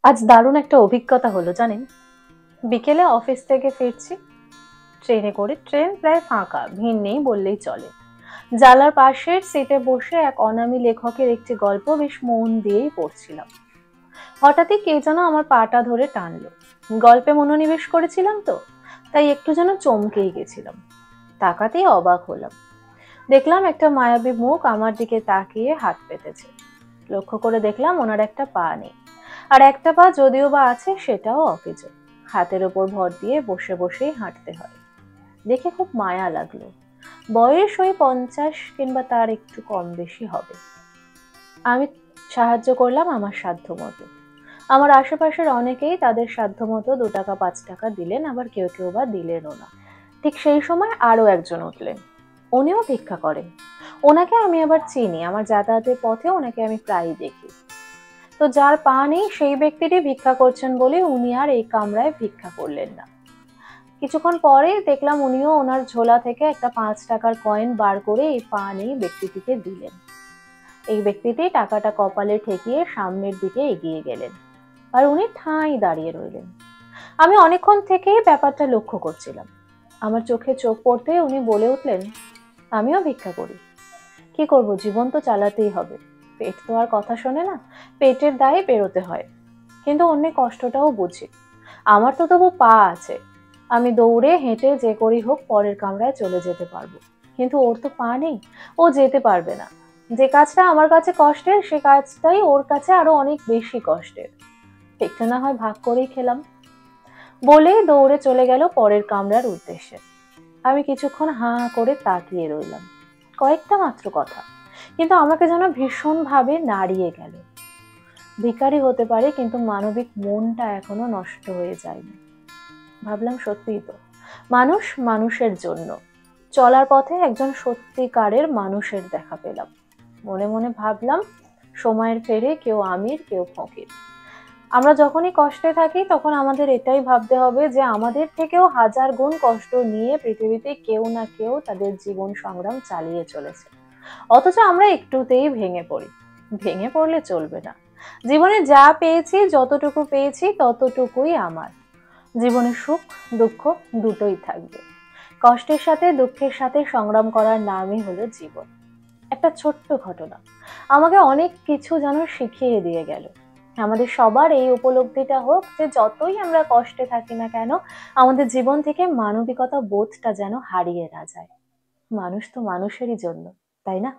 আজ দারুণ একটা অভিজ্ঞতা হলো জানেন। বিকেলে অফিস থেকে ফিরছি ট্রেনে করে। ট্রেন প্রায় ফাঁকা, ভিড় নেই বললেই চলে। জানলার পাশের সিটে বসে এক অনামী লেখকের একটি গল্প বেশ মন দিয়েই পড়ছিলাম। হঠাৎই কে যেন আমার পাটা ধরে টানলো। গল্পে মনোনিবেশ করেছিলাম তো, তাই একটু যেন চমকেই গেছিলাম। তাকাতেই অবাক হলাম। দেখলাম একটা মায়াবী মুখ আমার দিকে তাকিয়ে হাত পেতেছে। লক্ষ্য করে দেখলাম ওনার একটা পা নেই, আর একটা পা যদিও বা আছে সেটাও অকেজো। হাতের ওপর ভর দিয়ে বসে বসেই হাঁটতে হয়। দেখে খুব মায়া লাগলো। বয়স ওই 50 কিংবা তার একটু কম বেশি হবে। আমি সাহায্য করলাম আমার সাধ্য মতো। আমার আশেপাশের অনেকেই তাদের সাধ্য মতো 2 টাকা 5 টাকা দিলেন, আবার কেউ কেউ বা দিলেনও না। ঠিক সেই সময় আরো একজন উঠলেন। উনিও ভিক্ষা করেন। ওনাকে আমি আবার চিনি, আমার যাতায়াতের পথে ওনাকে আমি প্রায়ই দেখি। তো যার পা নেই সেই ব্যক্তিটি ভিক্ষা করছেন বলে উনি আর এই কামরায় ভিক্ষা করলেন না। কিছুক্ষণ পরে দেখলাম উনিও ওনার ঝোলা থেকে একটা 5 টাকার কয়েন বার করে এই পা নেই ব্যক্তিটিকে দিলেন। এই ব্যক্তিটি টাকাটা কপালে ঠেকিয়ে সামনের দিকে এগিয়ে গেলেন, আর উনি ঠাঁই দাঁড়িয়ে রইলেন। আমি অনেকক্ষণ থেকেই ব্যাপারটা লক্ষ্য করছিলাম। আমার চোখে চোখ পড়তে উনি বলে উঠলেন, আমিও ভিক্ষা করি। কি করব, জীবন তো চালাতেই হবে। পেট তো আর কথা শোনে না, পেটের দায়ে বেরোতে হয়। কিন্তু অন্যের কষ্টটাও বুঝি। আমার তো তবু পা আছে, আমি দৌড়ে হেঁটে যে করি হোক পরের কামরায় চলে যেতে পারবো। কিন্তু ওর তো পা নেই, ও যেতে পারবে না। যে কাজটা আমার কাছে কষ্টের সে কাজটাই ওর কাছে আরো অনেক বেশি কষ্টের। একটু না হয় ভাগ করেই খেলাম। বলেই দৌড়ে চলে গেল পরের কামরার উদ্দেশ্যে। আমি কিছুক্ষণ হাঁ করে তাকিয়ে রইলাম। কয়েকটা মাত্র কথা, কিন্তু আমাকে যেন ভীষণ ভাবে নাড়িয়ে গেল। ভিখারি হতে পারে, কিন্তু মানবিক মনটা এখনো নষ্ট হয়ে যায়নি। ভাবলাম সত্যিই তো, মানুষ মানুষের জন্য। চলার পথে একজন সত্যিকারের মানুষের দেখা পেলাম। মনে মনে ভাবলাম, সময়ের ফেরে কেউ আমির কেউ ফকির। আমরা যখনই কষ্টে থাকি তখন আমাদের এটাই ভাবতে হবে যে আমাদের থেকেও হাজার গুণ কষ্ট নিয়ে পৃথিবীতে কেউ না কেউ তাদের জীবন সংগ্রাম চালিয়ে চলেছে। অথচ আমরা একটুতেই ভেঙে পড়ি। ভেঙে পড়লে চলবে না। জীবনে যা পেয়েছি, যতটুকু পেয়েছি ততটুকুই আমার। জীবনে সুখ দুঃখ দুটোই থাকবে। কষ্টের সাথে দুঃখের সাথে সংগ্রাম করার নামই হলো জীবন। একটা ছোট্ট ঘটনা আমাকে অনেক কিছু যেন শিখিয়ে দিয়ে গেল। আমাদের সবার এই উপলব্ধিটা হোক যে যতই আমরা কষ্টে থাকি না কেন, আমাদের জীবন থেকে মানবিকতা বোধটা যেন হারিয়ে না যায়। মানুষ তো মানুষেরই জন্য, তাই না?